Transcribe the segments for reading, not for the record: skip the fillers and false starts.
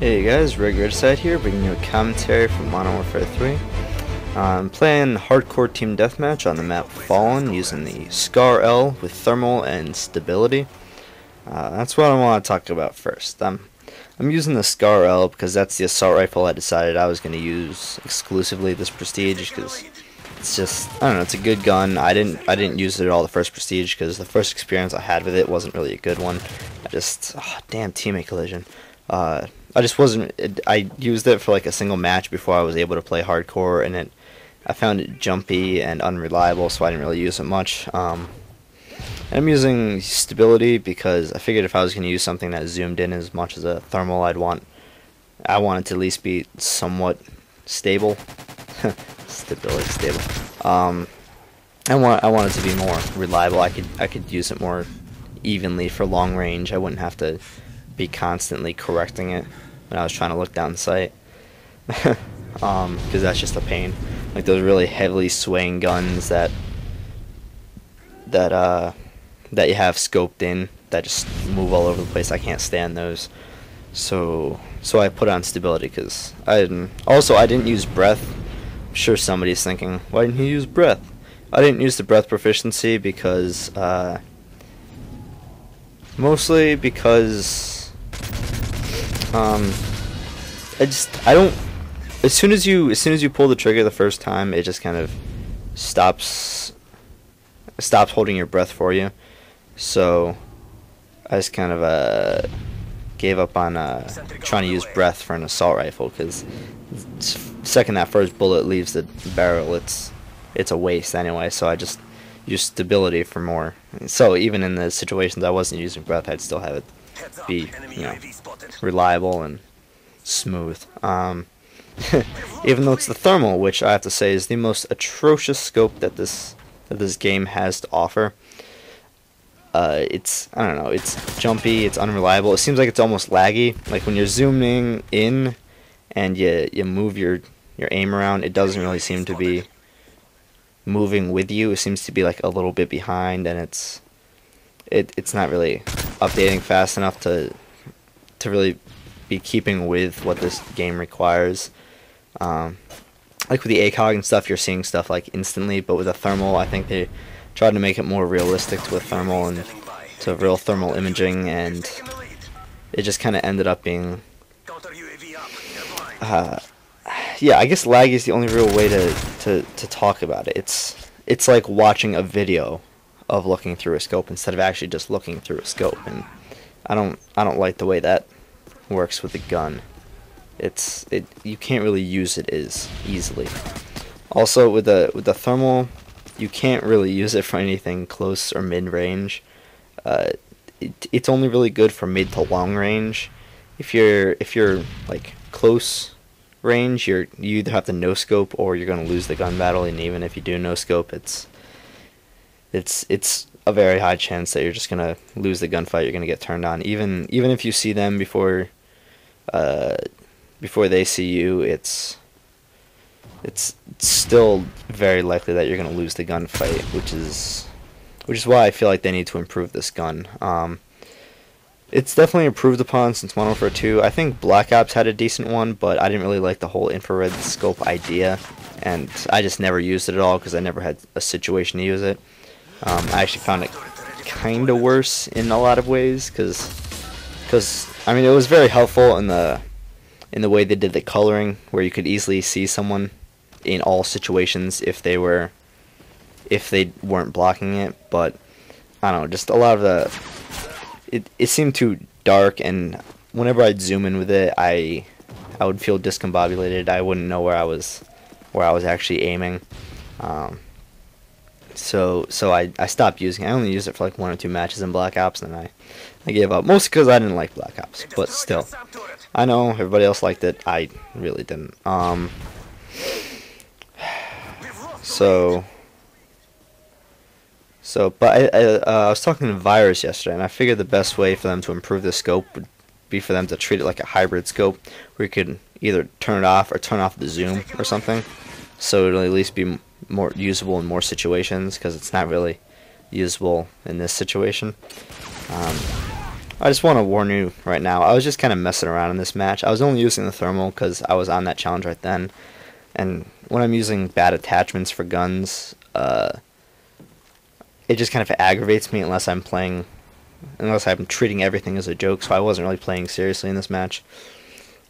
Hey guys, ReGxREGICIDE here, bringing you a commentary from Modern Warfare 3. I'm playing hardcore team deathmatch on the map Fallen using the Scar L with thermal and stability. That's what I want to talk about first. I'm using the Scar L because that's the assault rifle I decided I was going to use exclusively this prestige because it's just, I don't know, it's a good gun. I didn't use it at all the first prestige because the first experience I had with it wasn't really a good one. Damn teammate collision. I just wasn't. I used it for like a single match before I was able to play hardcore, and I found it jumpy and unreliable, so I didn't really use it much. And I'm using stability because I figured if I was going to use something that zoomed in as much as a thermal, I want it to at least be somewhat stable. Stability stable. I want it to be more reliable. I could use it more evenly for long range. I wouldn't have to be constantly correcting it when I was trying to look down sight, because that's just a pain. Like those really heavily swaying guns that you have scoped in that just move all over the place. I can't stand those. So I put on stability because I didn't use breath. I'm sure somebody's thinking, why didn't you use breath? I didn't use the breath proficiency because mostly because I don't. As soon as you pull the trigger the first time, it just kind of stops holding your breath for you. So I just kind of gave up on trying to use breath for an assault rifle because the second that first bullet leaves the barrel, it's a waste anyway. So I just used stability for more. So even in the situations I wasn't using breath, I'd still have it be, reliable and smooth. Even though it's the thermal, which I have to say is the most atrocious scope that this game has to offer. I don't know, it's jumpy, it's unreliable. It seems like it's almost laggy. Like when you're zooming in and you move your aim around, it doesn't really seem to be moving with you. It seems to be like a little bit behind, and it's not really updating fast enough to really be keeping with what this game requires. Like with the ACOG and stuff, you're seeing stuff like instantly, but with a thermal, I think they tried to make it more realistic to a thermal and to real thermal imaging, and it just kind of ended up being yeah, I guess laggy is the only real way to talk about it. It's like watching a video of looking through a scope instead of actually just looking through a scope, and I don't like the way that works with the gun. You can't really use it as easily. Also with the thermal, you can't really use it for anything close or mid range. It's only really good for mid to long range. If you're like close range, you either have to no scope or you're going to lose the gun battle, and even if you do no scope, it's a very high chance that you're just going to lose the gunfight. You're going to get turned on. Even if you see them before they see you, it's still very likely that you're going to lose the gunfight, which is why I feel like they need to improve this gun. It's definitely improved upon since Modern Warfare 2. I think Black Ops had a decent one, but I didn't really like the whole infrared scope idea, and I just never used it at all because I never had a situation to use it. I actually found it kind of worse in a lot of ways because I mean, it was very helpful in the way they did the coloring, where you could easily see someone in all situations if they weren't blocking it. But I don't know, just a lot of it seemed too dark, and whenever I'd zoom in with it, I would feel discombobulated. I wouldn't know where I was actually aiming. So I stopped using it. I only used it for like 1 or 2 matches in Black Ops, and then I gave up. Mostly because I didn't like Black Ops, but still, I know everybody else liked it. I really didn't. But I was talking to Virus yesterday, and I figured the best way for them to improve the scope would be for them to treat it like a hybrid scope, where you could either turn it off or turn off the zoom or something, so it'll at least be more usable in more situations, because it's not really usable in this situation. I just want to warn you right now. I was just kind of messing around in this match. I was only using the thermal because I was on that challenge right then. And when I'm using bad attachments for guns, it just kind of aggravates me unless I'm treating everything as a joke. So I wasn't really playing seriously in this match.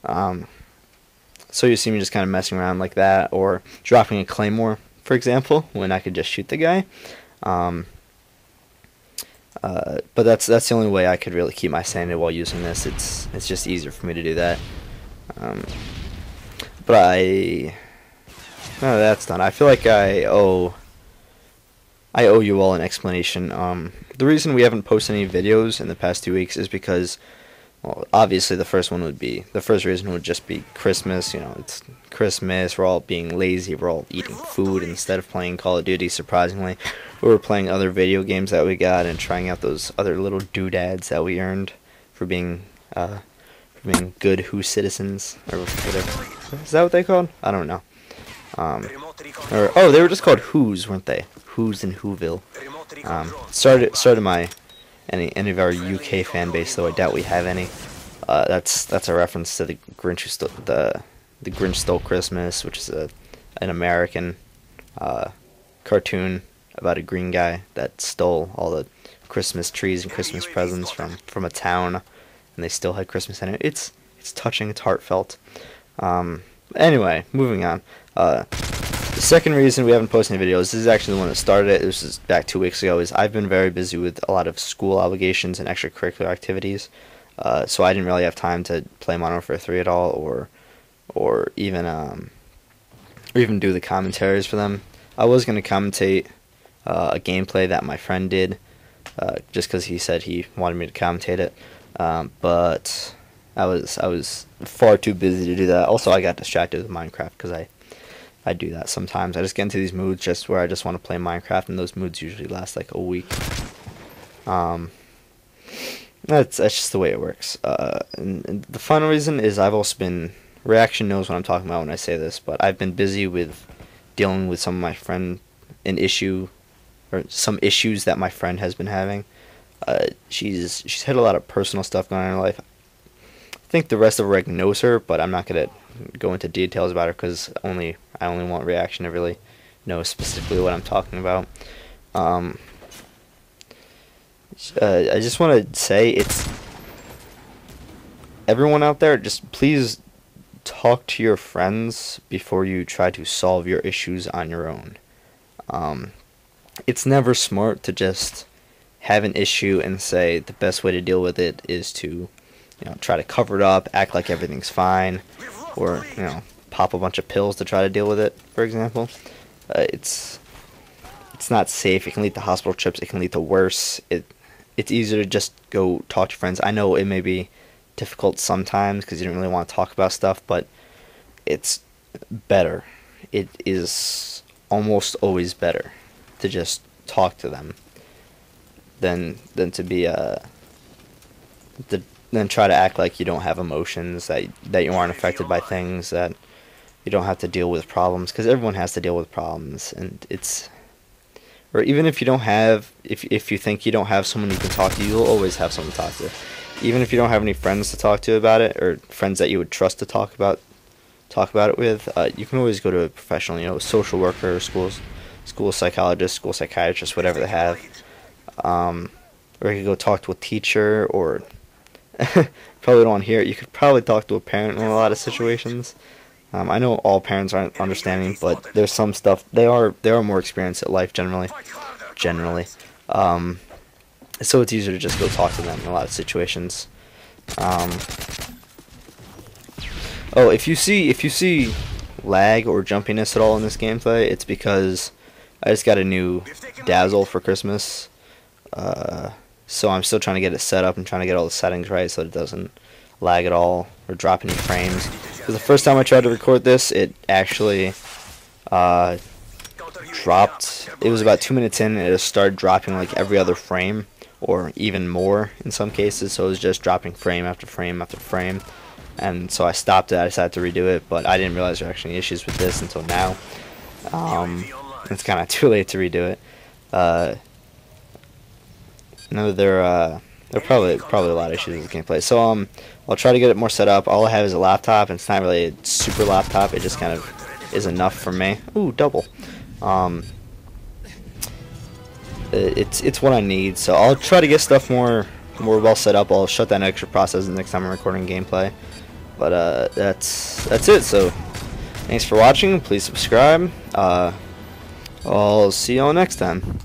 So you see me just kind of messing around like that, or dropping a claymore, for example, when I could just shoot the guy. But that's the only way I could really keep my sanity while using this. It's just easier for me to do that. But no, that's done. I feel like I owe you all an explanation. The reason we haven't posted any videos in the past 2 weeks is because, well, obviously the first reason would just be Christmas. You know, it's Christmas. We're all being lazy. We're all eating food instead of playing Call of Duty. Surprisingly, we were playing other video games that we got and trying out those other little doodads that we earned for being good Who citizens, or whatever. Is that what they called? I don't know. They were just called Who's, weren't they? Who's in Whoville. Started my any of our UK fan base, though I doubt we have any. That's a reference to the Grinch the Grinch Stole Christmas, which is an American cartoon about a green guy that stole all the Christmas trees and Christmas presents from a town, and they still had Christmas in it. It's touching. It's heartfelt. Anyway, moving on. The second reason we haven't posted any videos, this is actually the one that started it, this is back 2 weeks ago, is I've been very busy with a lot of school obligations and extracurricular activities, so I didn't really have time to play Modern Warfare 3 at all, or even do the commentaries for them. I was going to commentate a gameplay that my friend did, just because he said he wanted me to commentate it, but I was far too busy to do that. Also, I got distracted with Minecraft because I do that sometimes. I just get into these moods just where I just want to play Minecraft, and those moods usually last like a week. That's just the way it works. And the final reason is I've also been, Reaction knows what I'm talking about when I say this, but I've been busy with dealing with some issues that my friend has been having. She's had a lot of personal stuff going on in her life. I think the rest of Reg knows her, but I'm not gonna go into details about her because I only want Reaction to really know specifically what I'm talking about. I just want to say, it's everyone out there, just please talk to your friends before you try to solve your issues on your own. It's never smart to just have an issue and say the best way to deal with it is to, try to cover it up, act like everything's fine, or, pop a bunch of pills to try to deal with it, for example. It's not safe. It can lead to hospital trips. It can lead to worse. It's easier to just go talk to friends. I know it may be difficult sometimes because you don't really want to talk about stuff, but it's better. It is almost always better to just talk to them than to be then try to act like you don't have emotions, that you aren't affected by things, that you don't have to deal with problems, because everyone has to deal with problems, and or even if you don't have, if you think you don't have someone you can talk to, you'll always have someone to talk to. Even if you don't have any friends to talk to about it, or friends that you would trust to talk about it with, you can always go to a professional, social worker, school psychologist, school psychiatrist, whatever they have. Or you could go talk to a teacher, or probably don't want to hear it. You could probably talk to a parent in a lot of situations. I know all parents aren't understanding, but there's some stuff, they are more experienced at life generally. So it's easier to just go talk to them in a lot of situations. If you see lag or jumpiness at all in this gameplay, it's because I just got a new Dazzle for Christmas. So I'm still trying to get it set up and trying to get all the settings right so it doesn't lag at all or drop any frames. Because the first time I tried to record this, it actually dropped. It was about 2 minutes in, and it just started dropping like every other frame, or even more in some cases. So it was just dropping frame after frame after frame. And so I stopped it. I decided to redo it, but I didn't realize there were actually issues with this until now. It's kind of too late to redo it. Another There are probably a lot of issues with gameplay. So I'll try to get it more set up. All I have is a laptop, and it's not really a super laptop. It just kind of is enough for me. Ooh, double. It's what I need. So I'll try to get stuff more well set up. I'll shut down extra processing next time I'm recording gameplay. But that's it. So thanks for watching. Please subscribe. I'll see you all next time.